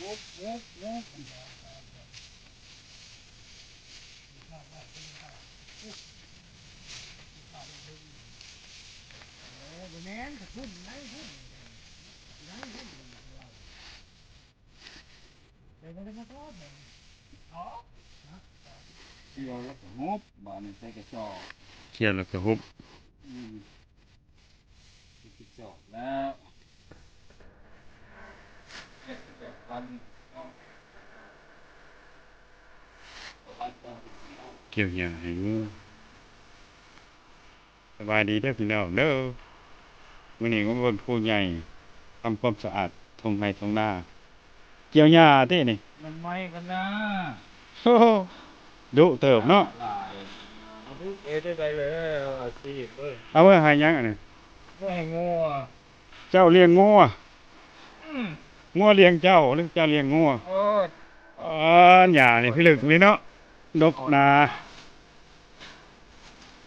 งบงบงบแม่นกระทุ่นไหนทุ่นไหนทุ่นเดี๋ยวมันจะมาทอดเลยอ๋อเดี๋ยวแล้วก็งบบ้านใส่กระสอบเขียนแล้วก็ฮุบอืมกระสอบแล้วกระสอบพันพันต่อเกี่ยวหญ้าให้งูสบายดีเด้อพี่น้องเด้อมื้อนี้ก็บ่นผู้ใหญ่ทำความสะอาดทงไร่ทงนาเกี่ยวหญ้าตินี่มันไม่กันนะโอ้โฮดุเติบเนาะหลายเอาทุกได้ไปเลยเอาสิเว้ยเอาไว้ให้หยังอันนี้ไม่ให้งัวเจ้าเลี้ยงงัวอืมงัวเลี้ยงเจ้าหรือเจ้าเลี้ยงงัวโอ้ยอ๋อหญ้านี่พิลึกนี่เนาะดกนา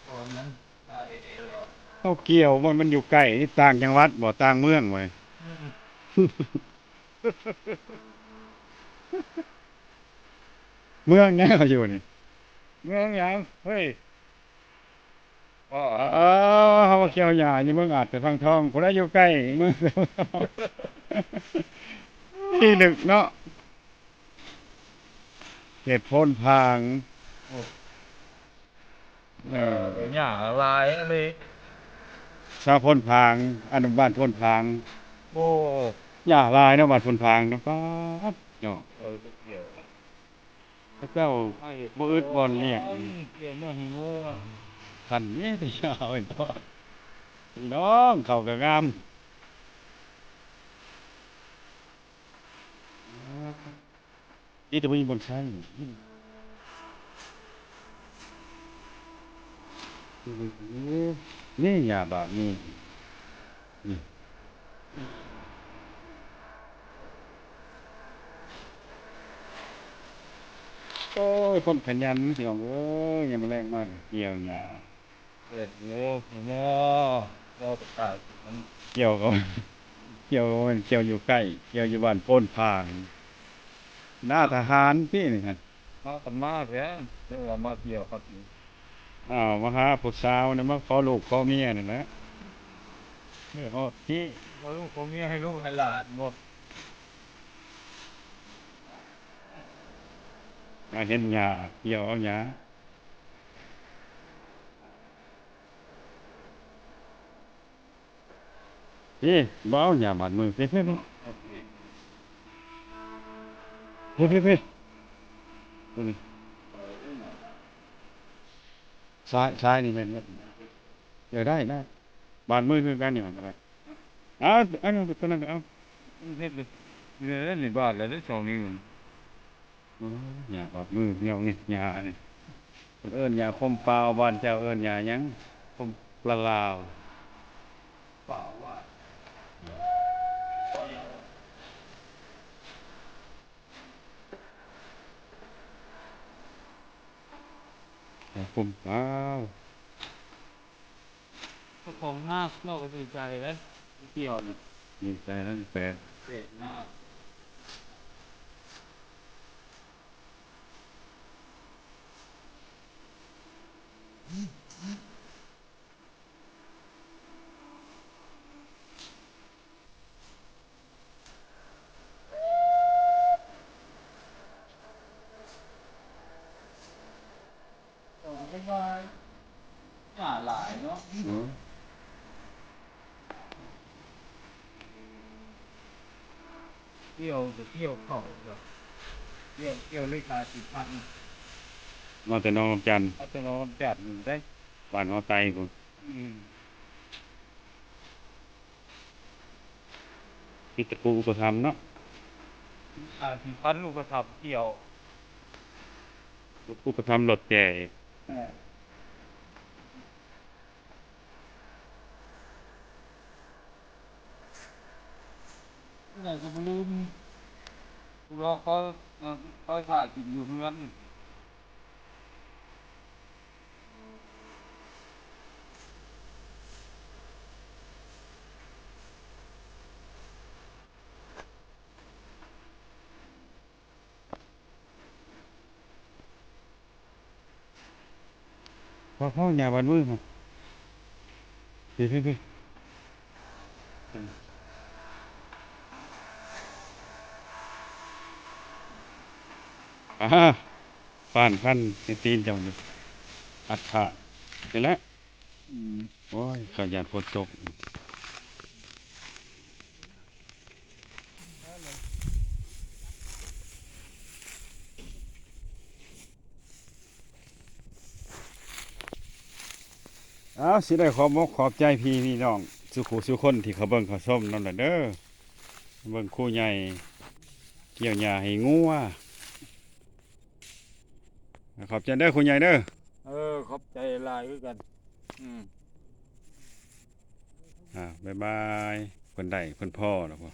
ตอนนั้นได้เหรอเขาเกี่ยวมันอยู่ใกล้ต่างจังหวัดบ่ต่างเมืองเว้ย อืม เมืองไหนเขาอยู่นี่เมืองหยังเฮ้ยอ๋ออ๋อเขาว่าเกี่ยวหญ้านี่เมืองอาจจะฟังทองผู้ใดอยู่ใกล้เมืองพิลึกเนาะเขตโพนพางเออเป็นหยังลายเลยชาวโพนพางอนุบาลโพนพางโอ้หญ้าลายเนาะบ้านโพนพางเนาะป๊าดเนาะเออเกี่ยวพระเจ้าไอ้บ่อึดบ่อนเลี้ยงเกี่ยวเมื่อหิวอ่ะคันนี้แต่เช้าเห็นบ่พี่น้องเขาก็งามนี่แต่บ่มีบอนไซนี่หญ้าบาดนี้นี่โอ้ยคนขยันพี่น้องเอ้ยยามมื้อแลงมาเกี่ยวหญ้า เด็ดงูงูเราตายมันเกี่ยวกับเกี่ยวกับมันเกี่ยวอยู่ใกล้เกี่ยวอยู่บ้านโพ้นพางหน้าทหารพี่นี่ฮะมากันมากแล้วเรื่องมาเกี่ยวครับอ้าวมาหาผู้สาวเนี่ยมาขอลูกขอเมียนี่แหละเออฮอดที่ว่าลูกผมมีให้ลูกให้หลานหมดมาเห็นหญ้าเกี่ยวเอาหญ้าพี่บ่เอาหญ้าบาดมือพี่พี่พี่พี่พี่พี่พี่ซ้ายนี่แม่นบ่เดี๋ยวได้บาดมือคือกันนี่มันอะไรเอาอันนั้นตัวนั้นเอาเล่นเลยเล่นในบ้านแล้วได้สองนิ้วโอ้ยหญ้าบาดมือเหี่ยวนี่หญ้านี่เพิ่นเอิ้นหญ้าคมเปล่าบ้านเจ้าเอิ้นหญ้าหยังคมปลาลาว เปล่าว่าผมอ้าวของหน้าเราก็ดีใจแล้วเกี่ยวนี่ดีใจแล้วแฟนเด็ดมากส่งไปว่าหน้าหลายเนาะอือเกี่ยวจะเกี่ยวเข่าแบบเกี่ยวเลขา10,000มาแต่น้องลำจันทน์เอาแต่นอนจัดได้บ้านฮอไตพุ่นอืมมีตระกูลอุปถัมภ์เนาะ10,000ลูกก็ทับเกี่ยวอุปถัมภ์รถแก่เออไหนก็บ่ลืมรอเขาถ่ายกินอยู่เพื่อน พ่อหญ้าบานมือมาพี่ฟันในตีนเจ้านี่อัดขานี่แหละ อืม โอ้ยขยันฝนตกเอาสิได้ขอบใจพี่น้องสุขุสุคนที่เขาเบิ่งเขาส้มนั่นแหละเด้อเบิ่งคู่ใหญ่เกี่ยวหญ้าให้งัวขอบใจเด้อคู่ใหญ่เด้อ ขอบใจหลายคือกัน อืม บ๊ายบายเพิ่นได้เพิ่นพ่อแล้วพ่อ